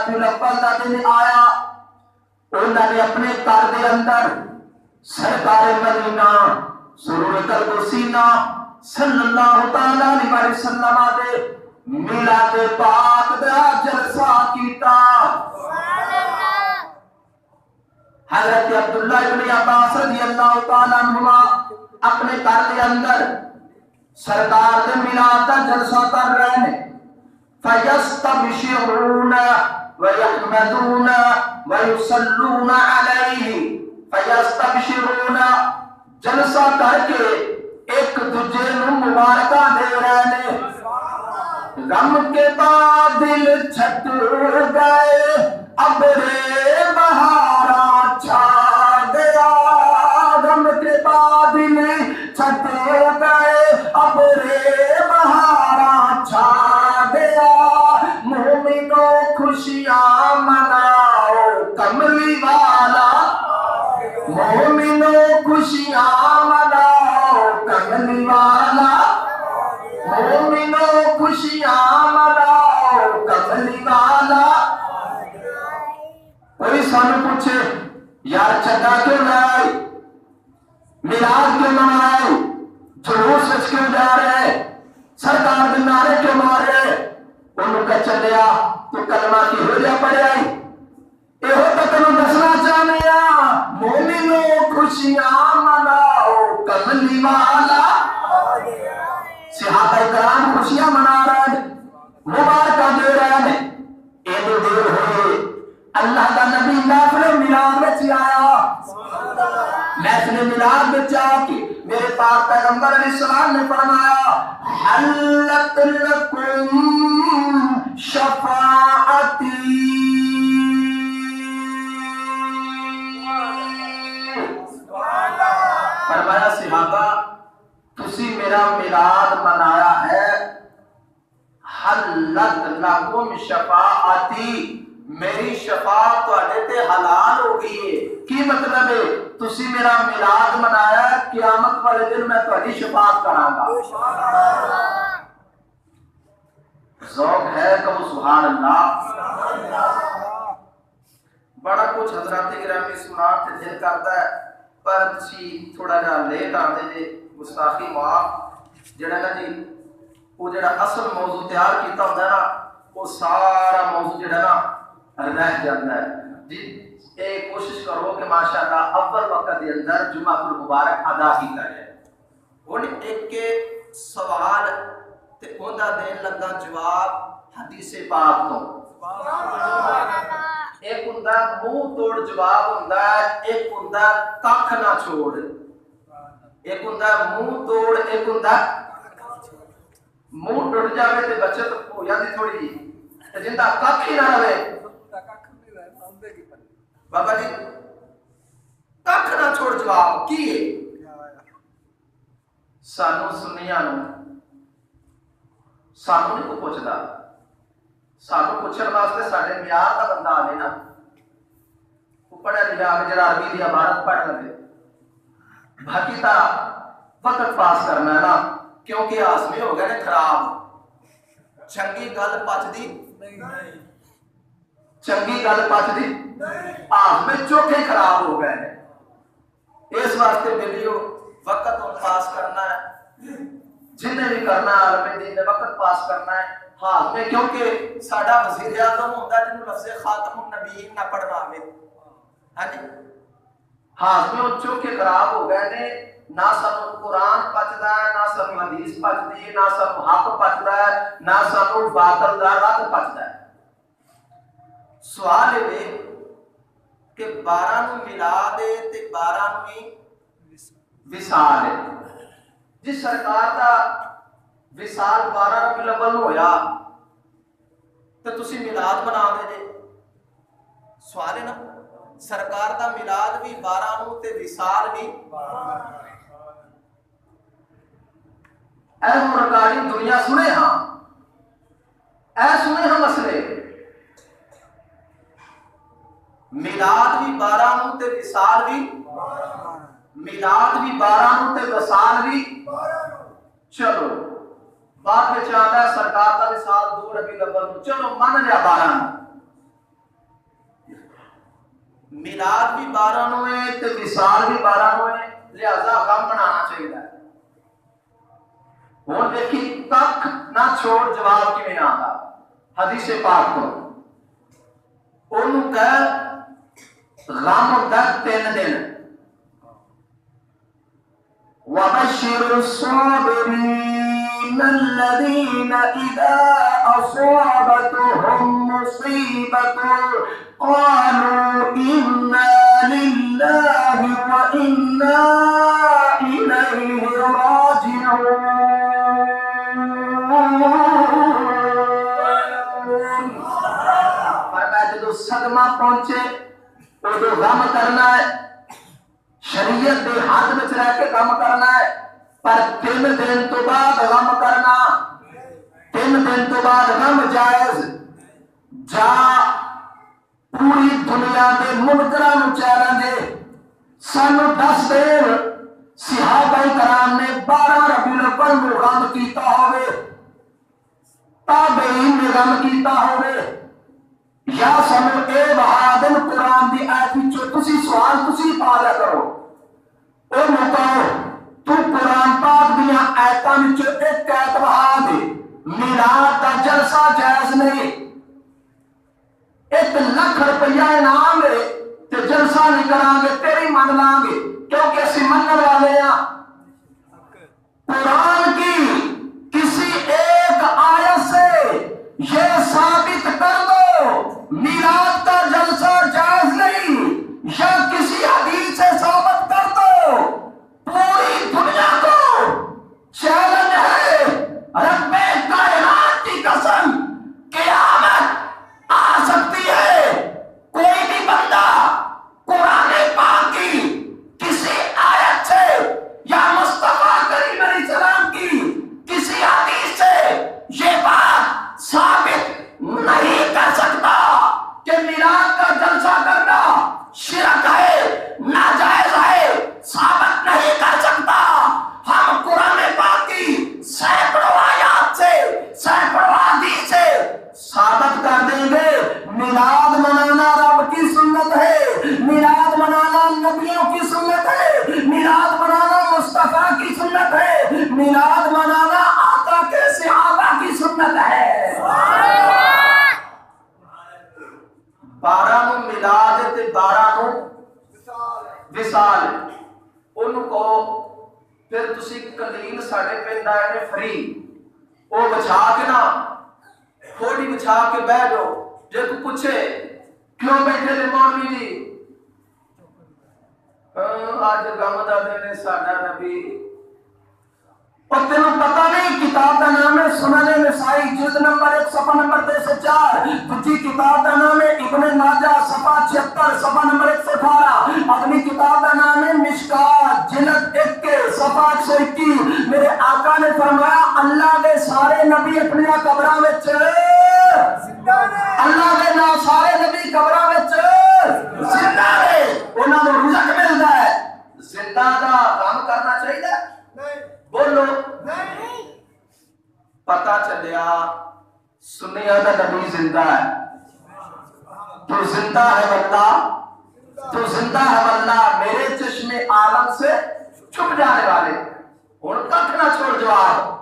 ربیع الاول دا دن آیا انہوں نے اپنے گھر دے اندر سرکار مدینہ سرور قلب و سینہ صلی اللہ تعالی علیہ وسلم دے میلاد پاک دا جلسہ کیتا۔ حضرت عبداللہ ابن عباس رضی اللہ تعالی عنہما اپنے گھر دے اندر سرکار دے میلاد دا جلسہ کر رہے ہیں۔ فَيَسْتَبْشِرُونَ وَيَحْمَدُونَ وَيُصَلُّونَ عَلَيْهِ فَيَسْتَبْشِرُونَ جلسہ کر کے ایک دوجے نو مبارکاں دے رہے ہیں۔ غم کے بادل چھٹ گئے ابرے بہارا چھا گیا، غم کے بادل چھٹ گئے ابرے بہارا چھا گیا، مومنوں خوشیاں مناؤ کملی والا، مومنوں خوشیاں مناؤ کملی والا، مومنوں خوشیاں مناؤ کملی والا۔ کوئی سانو پوچھے یار چڈا کیوں لائے، میلاد کیوں منائے، جلوس وچ کیوں جا رہے، سرکار دے نعرے کیوں مارے، انہوں کا چلیا تو کلمہ کی ہو جا پڑیا ہی یہ ہو تو تمہیں دسنا چاہنے مومنوں خوشیاں مناؤ کملی والا۔ صحابہ کرام خوشیاں منا رہے ہیں، مبارکہ دے رہے ہیں۔ ایڈے دیر ہوئے اللہ کا نبی محفل میلاد میں آیا، محفل میلاد میں آ کے میرے پاک پیغمبر علیہ السلام نے فرمایا حلت لکم شفاعتی، فرمایا صحابہ تسی میرا میلاد منایا ہے، حلت لکم شفاعتی میری شفاعت تواڈے تے حلال ہو گئی ہے۔ کی مطلب ہے تسی میرا میلاد منایا ہے، قیامت والے دن میں تواڈی شفاعت کراں گا۔ ذوق ہے کہ سبحان اللہ۔ بڑا کچھ حضرات گرامی سنا تے دل کرتا ہے پر تسی تھوڑا جا لیٹ آندے جے، گستاخی معاف، جڑا نا جی وہ جڑا اصل موضوع تیار کیتا ہوندا ہے نا وہ سارا موضوع جڑا نا رہ جاتا ہے جی۔ ایک کوشش کرو کہ ماشاءاللہ اول وقت دے اندر جمعہ المبارک ادا کیتا جائے۔ ہن ایک کے سوال تے اوندا دین لگا جواب حدیث پاک تو، ایک ہوندا منہ توڑ جواب ہوندا ہے، ایک ہوندا ککھ نہ چھوڑ، ایک ہوندا منہ توڑ، ایک ہوندا منہ ٹوٹ جاوے تے بچت ہو جاندی تھوڑی جی، تے جندا ککھ ہی نہ رہے بابا جی ککھ نہ چھوڑ جواب کی ہے؟ سانو سنیاں نو سانو نہیں کو پوچھدا، سانو پوچھن واسطے ساڈے معیار دا بندہ آوے نا، وہ پڑھا لکھا کے جڑا عربی دی عبارت پڑھ لے، باقی تا وقت پاس کرنا ہے نا، کیونکہ آسمے ہو گئے نے خراب، چنگی گل پچدی چنگی گل پچدی آسمے چوکھے خراب ہو گئے ہیں۔ اس واسطے بلیو وقت پاس کرنا ہے، جن نے بھی کرنا ہے عالم دین نے وقت پاس کرنا ہے ہاتھ میں، کیونکہ ساڈا وزیر اعظم ہوتا ہے جنہوں لفظ خاتم النبیین نہ پڑھنا آوے، ہاں جی ہاتھ میں چوکھے خراب ہو گئے نے، نہ سانو قرآن پچدا ہے، نہ سانو حدیث پچدی ہے، نہ سانو حق پچدا ہے، نہ سانو باطل دا رد پچدا ہے۔ سوال ہے کہ 12 نو میلاد ہے تے 12 نو ہی وصال ہے، جس سرکار دا وصال 12 ربیع الاول ہویا تے تسی میلاد منا دے جے، سوال ہے نا، سرکار دا میلاد بھی 12 نو تے وصال بھی۔ اے مرکاری دنیا سنے ہاں، اے سنے ہاں مسئلے، میلاد بھی 12 نو تے وصال بھی، میلاد بھی 12 نو تے وصال بھی، چلو بعد میں چاہتا ہے سرکار دا وصال 2 ربیع الاول نو، چلو من لیا 12 نو، میلاد بھی 12 نو ہے تے وصال بھی 12 نو ہے، لہذا غم منانا چاہیے۔ ہوں دیکھی تک نہ چھوڑ جواب کیویں آندا حدیث پاک کو، اونوں کہ غم دا 3 دن وَبَشِّرِ الصَّابِرِينَ الَّذِينَ إِذَا أَصَابَتْهُم مُّصِيبَةٌ قَالُوا إِنَّا لِلَّهِ وَإِنَّا إِلَيْهِ راجعون۔ فرمایا جدو صدمہ پہنچے ادو غم کرنا ہے، شریعت دے حد میں رہ کے غم کرنا ہے، پر 3 دن تو بعد غم کرنا، 3 دن تو بعد غم جائز۔ جا پوری دنیا دے منکراں نوں چیلنج ہے، سانو 10 دن صحابہ کرام نے 12 ربیع الاول نوں غم کیتا ہوئے، تابعین نے غم کیتا ہوئے، یا سانو اے بہادر قرآن دی آیت وچوں تسی سوال تسی پا لیا کرو، او مکاؤ تو قرآن پاک دیاں آیتاں وچوں ایک آیت بہا دے میلاد دا جلسہ جائز نہیں، 1 لاکھ روپیہ انعام ہے تے جلسہ نہیں کران گے تیری من لان گے، کیونکہ اسی منن والے ہیں۔ قرآن کی کسی ایک آیت سے یہ ثابت کر دو میلاد کا جلسہ جائز نہیں، یا کسی حدیث سے ثابت کر دو، پوری دنیا کو چیلنج ہے، رب کائنات کی قسم قیامت آ سکتی ہے، کوئی بھی بندہ قرآن پاک کی کسی آیت سے یا مصطفیٰ کریم علیہ السلام کی کسی حدیث سے یہ بات ثابت نہیں کر سکتا کہ میلاد کا جلسہ کرنا شرک ہے، ناجائز ہے، ثابت نہیں کر سکتا۔ ہم قرآن پاک کی سینکڑوں آیات سے، سینکڑوں حدیث سے ثابت کر دیں گے میلاد منانا رب کی سنت ہے، میلاد منانا نبیوں کی سنت ہے، میلاد منانا مصطفیٰ کی سنت ہے، میلاد منانا آقا کے صحابہ کی سنت ہے۔ 12 نو میلاد تے 12 نو وصال، انہوں کو پھر تسی قلیل ساڑھے پنڈ آئے نے فری، وہ بچھا کے نا تھوڑی بچھا کے بہ جاؤ، جے کو پوچھے کیوں بیٹھے نے مولوی جی، آج غم دا دن ہے ساڈا نبی، اور تینوں پتہ نہیں کتاب کا نام ہے سنن نسائی جلد نمبر 1 صفحہ نمبر 304، دوسری کتاب کا نام ہے ابن ماجہ صفحہ 76 صفحہ نمبر 118، اپنی کتاب کا نام ہے مشکات جلد 1 صفحہ 121۔ میرے آقا نے فرمایا اللہ کے سارے نبی اپنی قبراں وچ اللہ کے نام سارے نبی قبراں وچ زندہ ہے، انہاں نوں رزق ملدا ہے، زندہ دا غم کرنا چاہیے؟ بولو نہیں۔ پتا چلیا سنیا دا نبی زندہ ہے، تو زندہ ہے واللہ، تو زندہ ہے واللہ، میرے چشم عالم سے چھپ جانے والے، ہن تک نہ چھوڑ جواب۔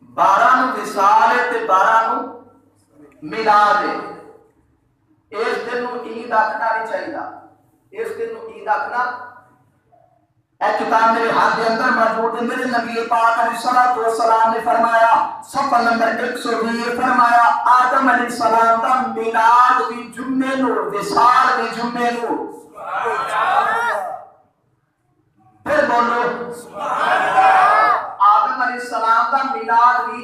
12 نو وصال ہے تے 12 نو میلاد ہے، اس دن نو عید آکھنا نہیں چاہیے، اس دن نو عید آکھنا اے کتاب میرے ہاتھ کے اندر موجود ہے، میرے نبی پاک علیہ الصلوۃ والسلام نے فرمایا صفحہ نمبر 120 فرمایا آدم علیہ السلام دا میلاد بھی جمعے نو، وصال بھی جمعے نو، پھر بولو آدم علیہ السلام دا میلاد بھی،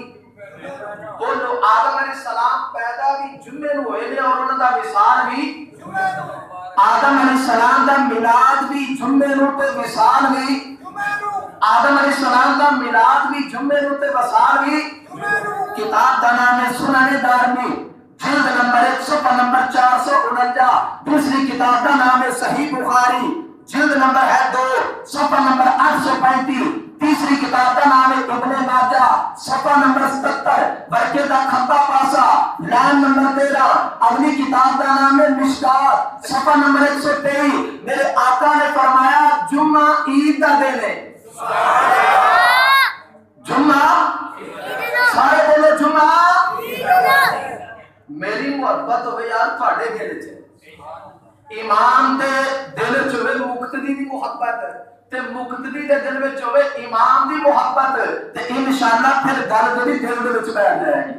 بولو آدم علیہ السلام پیدا بھی جمعے نو ہوئے نے اور انہاں دا وصال بھی جمعے نو، آدم علیہ السلام دا میلاد بھی جمعے نو تے وصال بھی جمعے نو، آدم علیہ السلام دا میلاد بھی جمعے نو تے وصال بھی جمعے نو۔ کتاب دا نام ہے سنن دارمی جلد نمبر 1 صفحہ نمبر 449، دوسری کتاب کا نام ہے صحیح بخاری جلد نمبر ہے 2 صفحہ نمبر 835، تیسری کتاب کا نام ہے ابن ماجہ، صفحہ نمبر 77، ورقے کا کھبا پاسا، لائن نمبر 13۔ اگلی کتاب کا نام ہے مشکات، صفحہ نمبر 123۔ میرے آقا نے فرمایا جمعہ عید کا دن ہے، جمعہ سارے بولو جمعہ۔ میری محبت ہوئے یار تھوڑے دل چ، امام دے دل چ ہوئے مقتدی دی محبت، تے مقتدی دے دل وچ ہوئے امام دی محبت، تے انشاءاللہ پھر گل جڑی دل دے وچ بیٹھ جائے گی۔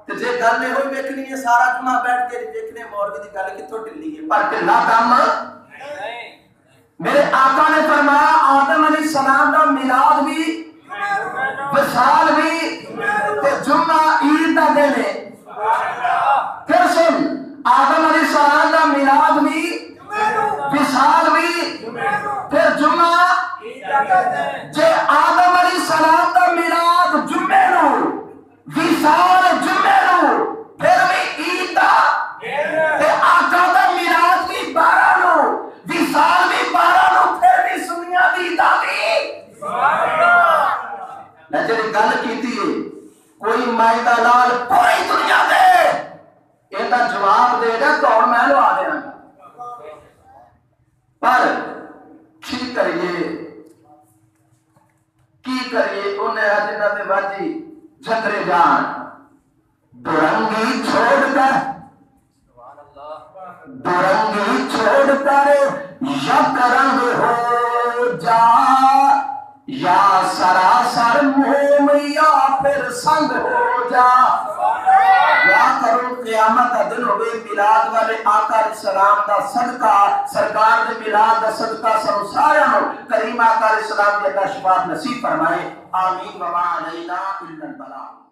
تے جے گل نہیں ہوئی ویکھنی ہے سارا جمعہ بیٹھ کے ویکھنے مولوی دی گل کتھوں ڈلی ہے، پر ڈلا کام میرے آقا نے فرمایا آدم علیہ السلام دا میلاد بھی، وصال بھی، تے جمعہ عید دا دن ہے۔ پھر سن، آدم علیہ السلام دا میلاد بھی، وصال بھی، پھر جمعہ۔ جے آدم علیہ السلام دا میلاد جمعے نو، وصال جمعے نو، پھر بھی عید دا، تے آقا دا میلاد بھی 12 نو، وصال بھی 12 نو، پھر بھی سنیاں دی دادی۔ میں جڑی گل کیتی ہے کوئی مائدہ لال پوری دنیا دے یہ جواب دے گا دوڑ میں لوا دیا گا، پر کی کریے انہیں جنہ دے باجی جھندرے جان دورنگی چھوڑ کر یک رنگ ہو جا، یا سراسر موم یا پھر سنگ ہو جا۔ یا کرو قیامت کا دن ہوئے میلاد والے آقا علیہ السلام دا صدقہ، سرکار دے میلاد دا صدقہ سب سارے ہو کریم آقا علیہ السلام دے اللہ شفاعت نصیب فرمائے، آمین وما علینا الا البلاغ۔